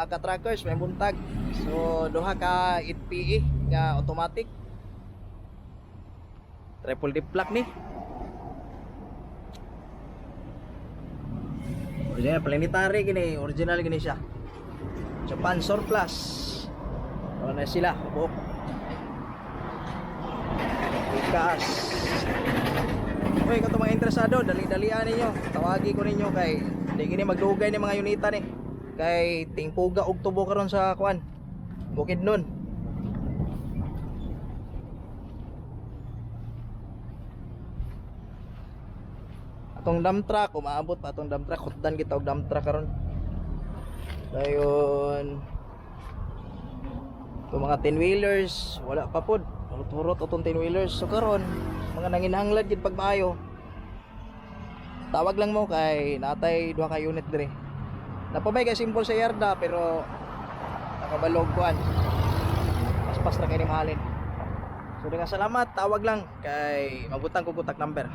ka-trackers may buntag. So duha ka 8PE nga automatic. Triple dip plug ni. Original planetary gini, original gini siya. Japan surplus. Wala na sila, buok. Ikas. Okay, kung mga interesado, dali-dalian ninyo. Tawagi ko ninyo kay hindi gini magdugay ni mga unita ni. Kay tingpuga og tubo karon sa kuan. Bukid nun. Atong dump truck, umaabot pa atong dump truck, hutdan kita og dump truck karon. Dayon itong mga 10-wheelers, wala pa pod. Turot atong 10-wheelers. So karon, mga nanginhanglad gid pag maayo. Tawag lang mo kay natay duha ka unit dire. Napamay kay simple sa yarda pero nakabalog kuan. Paspas ra kay ni mahalin. So dengan salamat, tawag lang kay mabutang ko contact number.